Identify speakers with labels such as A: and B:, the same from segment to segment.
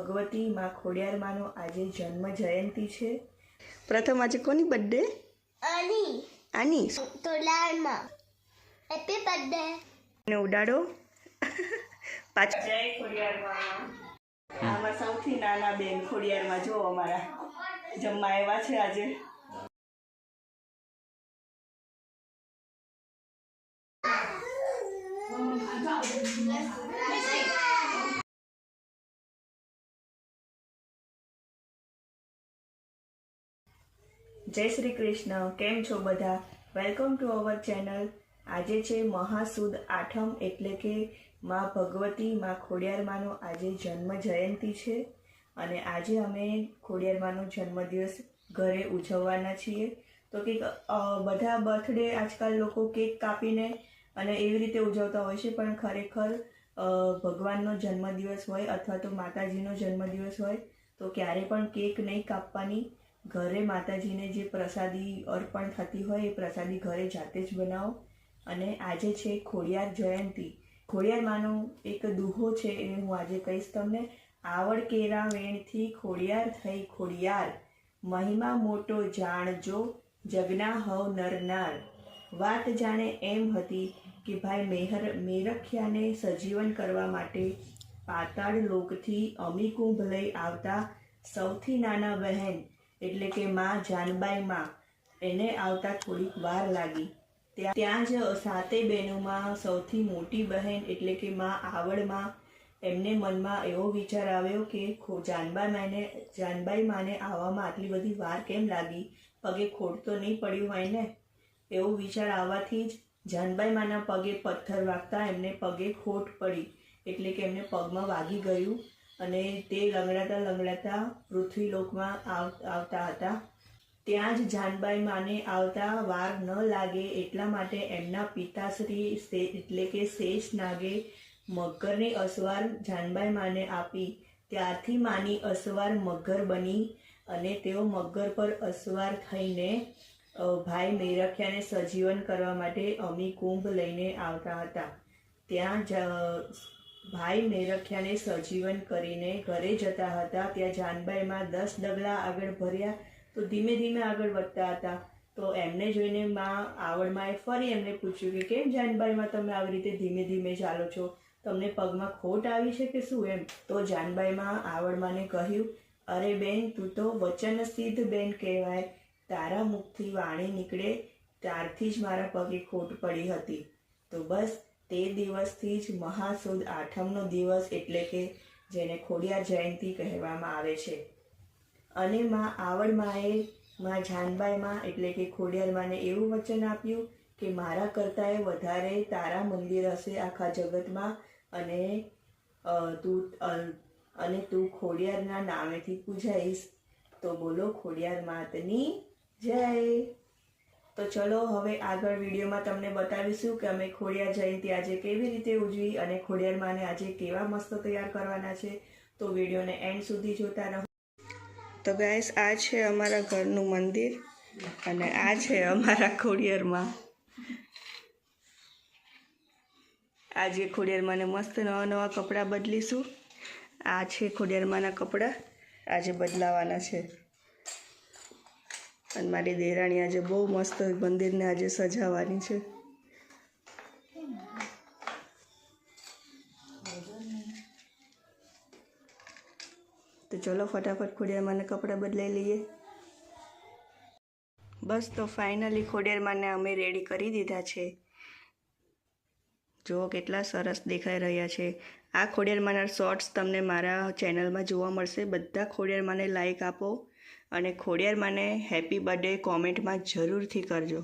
A: ભગવતી માં ખોડિયાર માનો આજે જન્મ જયંતિ છે। પ્રથમ આજે કોની બર્થડે? આની
B: તોલાળમાં હેપી બર્થડે
A: ને ઉડાડો પાછા જય ખોડિયાર માં। આમાં સૌથી નાના બેન ખોડિયાર માં જો અમારા જમવા આવ્યા છે આજે। जय श्री कृष्ण, केम छो बधा? Welcome to our channel. आज है महासुद आठम एटले के माँ भगवती माँ खोडियार मानो आजे जन्म जयंती है अने आजे अमे खोडियार मानो जन्मदिवस घरे उजववाना छीए। तो कि बधा बर्थडे आजकल लोग केक कापीने अने एवी रीते उजवता होय छे, पण खरेखर भगवाननो जन्मदिवस होय अथवा तो माताजीनो जन्मदिवस होय तो क्यारे पण केक नहीं कापवानी। घरे माताजी ने जे प्रसादी अर्पण थती होय ए प्रसादी घरे जाते ज बनावो। अने आजे छे खोडियार जयंती। खोडियार मानो एक दूहो छे ए हूँ आजे कहीश तमने। आवड़ केरा वेणथी खोडियार थई खोडियार, महिमा मोटो जाणजो जगना हव नर नार। वात जाणे एम हती कि भाई मेरखियाने सजीवन करवा माटे पाताळ लोकथी अमी कुंभ लई आवता सौथी नाना बहन एटले के माँ जानबाई माँ एने आवता थोड़ीक वार लागी। त्यां ज साते बहनों में सौथी मोटी बहन एटले के माँ आवड़ माँ एमने मन में एवो विचार आव्यो कि जानबाई माँ ने आववामां आटली बधी वार केम लागी, पगे खोट तो नहीं पड्युं होय ने। एवो विचार आववाथी ज जानबाई माना पगे पत्थर वागता एमने पगे खोट पड़ी एटले के एमने पगमां वागी गयुं अने ते लंगड़ाता लंगड़ाता पृथ्वीलोक में आवता हता। त्यां ज जानबाई माने आवता वार न लागे एटला माटे एमना पिताश्री एटले के शेष नागे मगरनी असवार जानबाई माने आपी। त्यारथी मानी असवार मगर बनी अने तेओ मगर पर असवार थईने भाई मेरखियाने सजीवन करवा माटे अमी कुंभ लईने आवता हता। त्यां भाई मेरखियाने सजीवन करीने घरे जता हता। त्यां जानबाई मां 10 डगला आगळ भर्या तो धीमे धीमे आगळ वधता हता। तो एमने जोईने मां आवड़ माए फरी एमने पूछ्युं कि केम जानबाई मां तमे આવી રીતે ધીમે ધીમે ચાલો છો, તમને પગમાં ખોટ આવી છે કે શું એમ? તો जानबाई मां आवड़ माने કહ્યું, અરે બેન તું તો વચનસિદ્ધ બેન કહેવાય, તારા મુખથી વાણી નીકળે ત્યારથી જ મારા પગે ખોટ પડી હતી। તો બસ તે દિવસથી જ મહાસુદ આઠમનો દિવસ એટલે કે જેને ખોડિયાર જયંતી કહેવામાં આવે છે। અને માં આવડ માએ માં जानबाई मां એટલે કે ખોડિયાર માને એવું વચન આપ્યું કે મારા કરતાંય વધારે તારા મંદિર હશે આખા જગતમાં અને તું ખોડિયારના નામેથી પૂજાઈશ। તો બોલો ખોડિયાર માતની જય। तो चलो हवे आगळ विडियोमां तमने बतावीशुं कि अमे खोडियार जयंती आजे केवी रीते उजवी अने खोडियार माने आजे केवा मस्त तैयार करवाना छे। तो विडियोने एंड सुधी जोता रहो। तो गाइस आ छे अमारा घरनुं मंदिर अने आ छे अमारा खोडियार मां। आजे खोडियार माने मस्त नवा नवा कपड़ा बदलीशुं। आ छे खोडियार माना कपड़ा आजे बदलावाना छे। અને મારી દેરાણી આજે બહુ મસ્ત મંદિરને આજે સજાવવાની છે। તો ચલો ફટાફટ ખોડિયાર માને કપડાં બદલાઈ લઈએ। બસ તો ફાઇનલી ખોડિયાર માને અમે રેડી કરી દીધા છે। જો કેટલા સરસ દેખાઈ રહ્યા છે। આ ખોડિયાર માના શોર્ટ્સ તમને મારા ચેનલમાં જોવા મળશે। બધા ખોડિયાર માને લાઈક આપો અને ખોડિયાર માને હેપી બર્થડે કોમેન્ટમાં જરૂરથી કરજો।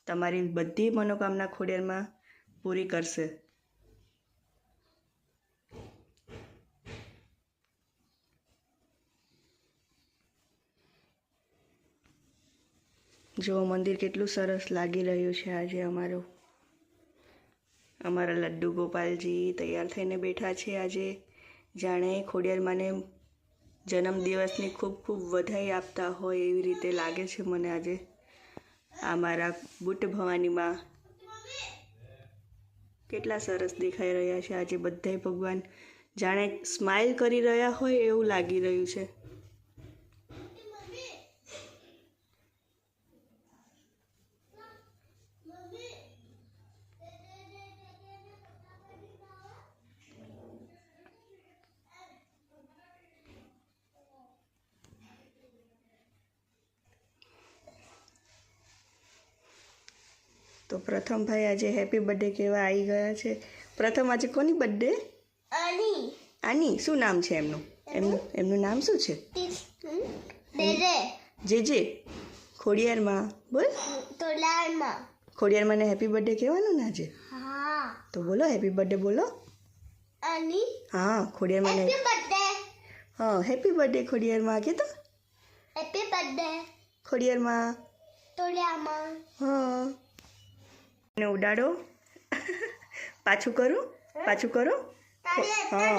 A: તમારી બધી મનોકામના ખોડિયારમાં પૂરી કરશે। જો મંદિર કેટલું સરસ લાગી રહ્યું છે। આજે અમારા લડ્ડુ ગોપાલજી તૈયાર થઈને બેઠા છે। આજે જાણે ખોડિયાર માને જન્મદિવસની ખૂબ ખૂબ વધાઈ આપતા હોય એવી રીતે લાગે છે મને આજે। આ મારા બુટ ભવાની માં કેટલા સરસ દેખાઈ રહ્યા છે। આજે બધાય ભગવાન જાણે સ્માઇલ કરી રહ્યા હોય એવું લાગી રહ્યું છે. તો પ્રથમ ભાઈ આજે હેપી બર્થડે કહેવા આવી ગયા છે. પ્રથમ આજે કોની બર્થડે? આની. શું નામ છે એમનું નામ શું છે? જે ખોડિયારમાં. બોલ. ખોડિયારમાં ને હેપી બર્થડે કહેવાનું ને આજે. તો બોલો હેપી બર્થડે બોલો. હા ખોડિયારમાં ને હા હેપી બર્થડે ખોડિયારમાં કે તો ખોડિયારમાં. હા ને ઉડાડો. પાછું કરો. હા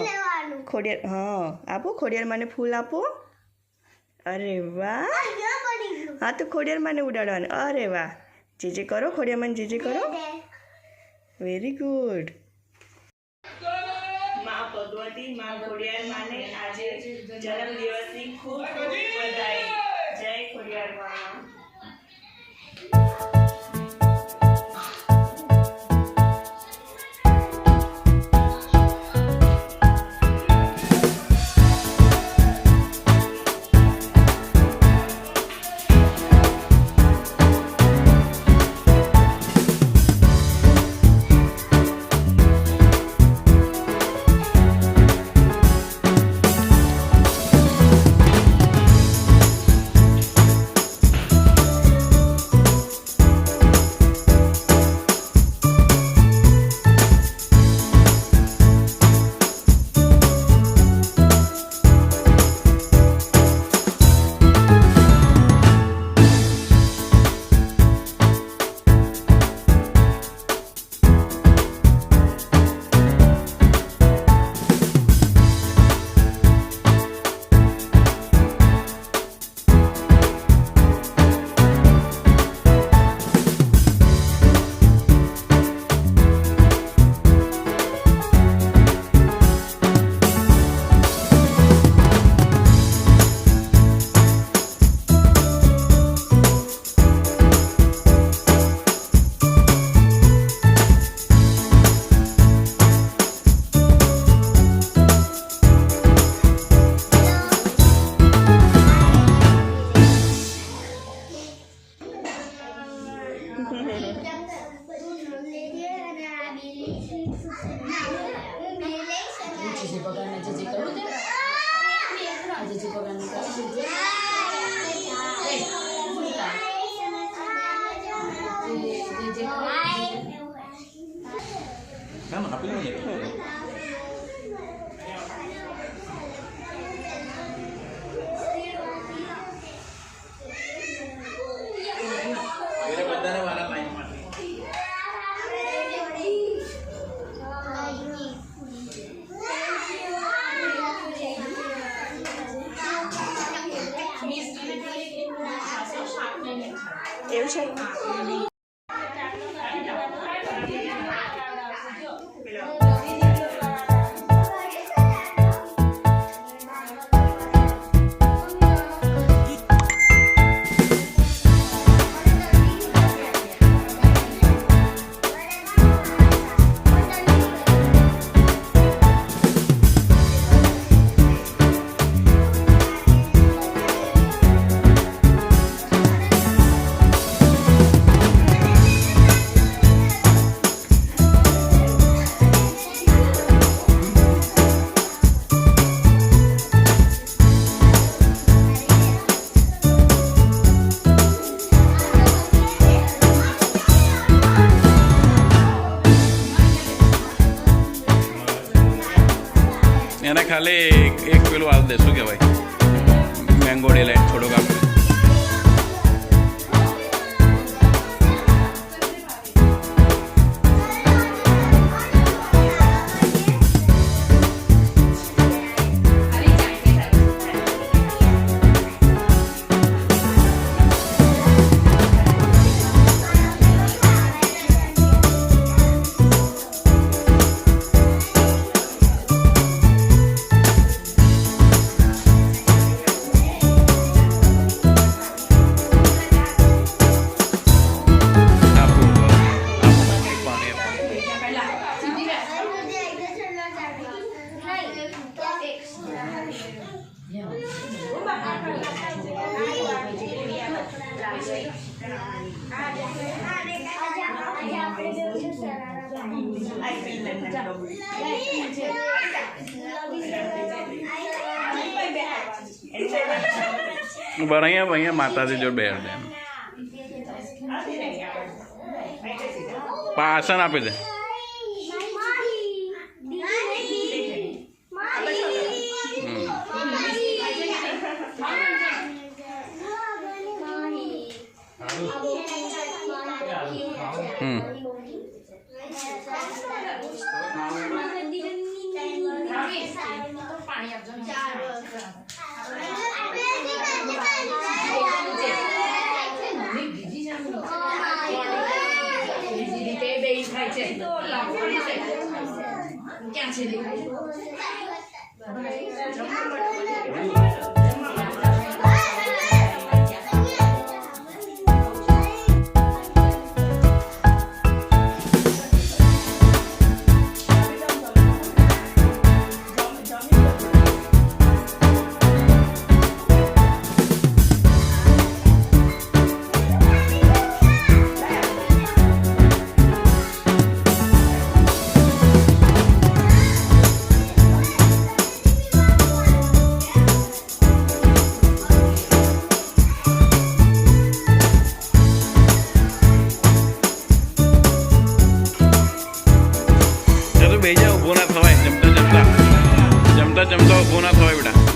A: ખોડિયાર. હા આપો ખોડિયારમાં ને ફૂલ આપો. અરે વાહ. હા તો ખોડિયારમાં ને ઉડાડવાનું. અરે વાહ. જે કરો ખોડિયારમાં જે કરો. Very good. માં ભગવતી માં ખોડિયારમાં ને આજે જન્મદિવસની ખૂબ ખૂબ વધાઈ. જય ખોડિયારમાં. એવું છે.
C: એને ખાલી એક પેલું આલ દે, શું કહેવાય, મેંગો ડિલાઇટ થોડોક આપજો. બરાબર અહીંયા માતાજી જોડે બેર દે આસન આપી દે બેજા ઊભો ના થવાય જમતા ઊભો ના થવાય બેટા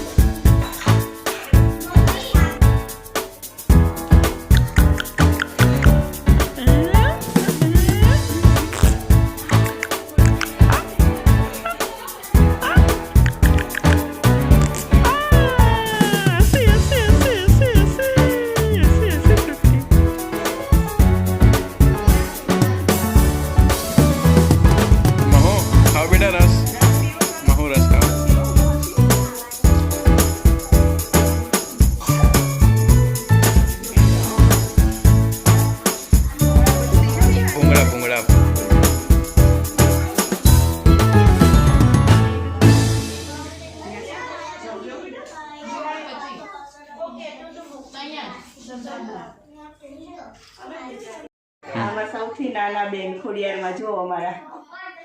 A: આમાં સૌથી નાના બેન ખોડિયારમાં જો અમારા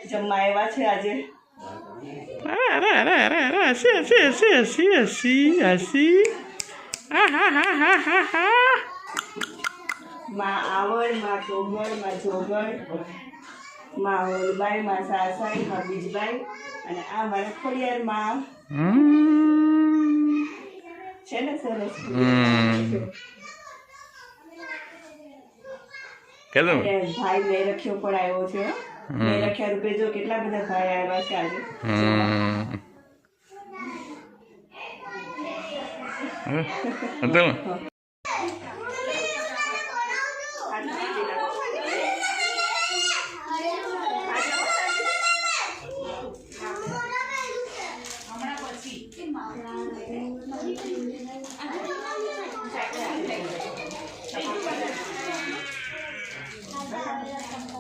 A: જમવા આવ્યા છે આજે માં આવડ માં ટોગર માં જોગર માં હોલબાઈ માં સાસાઈ માં બીજબાઈ અને આ મારા ખોડિયારમાં છે ને સરસ ભાઈ મેં રખ્યો પણ આવ્યો છે મેં રખ્યા રૂપે જો કેટલા બધા ભાઈ આવ્યા છે આજે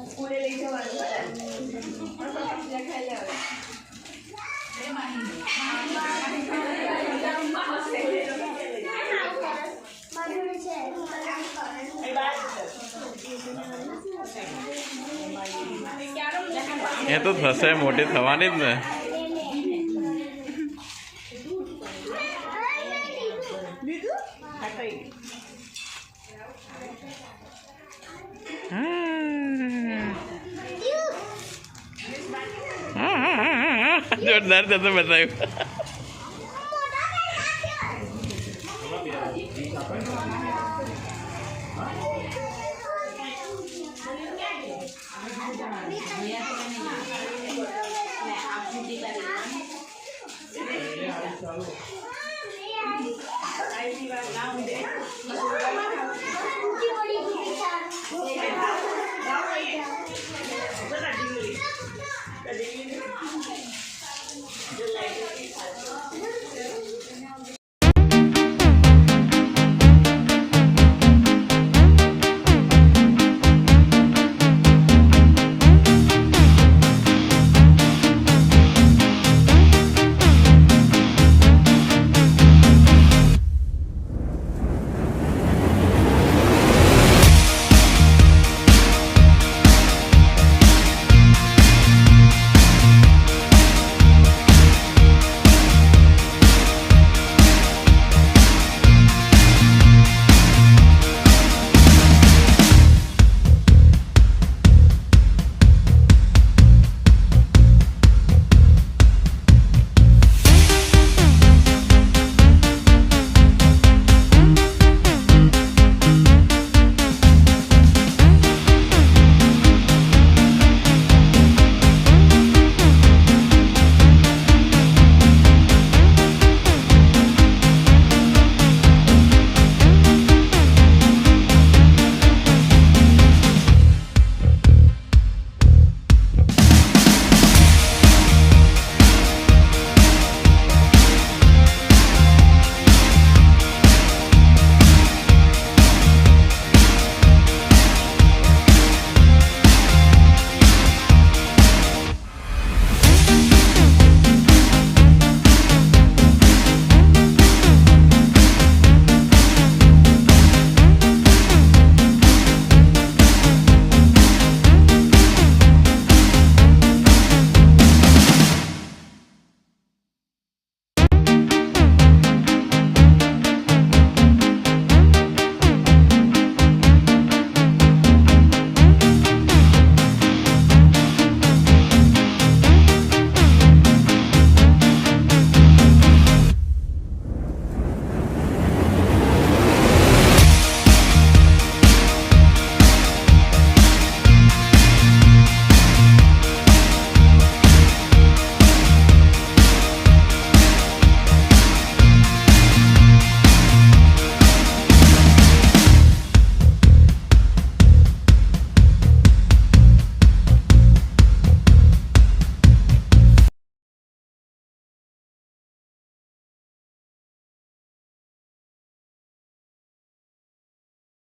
A: સ્કૂલે લઈ જવાનું
C: એ તો થશે મોટી થવાની જ ને જોરદાર થતો બતાવ્યું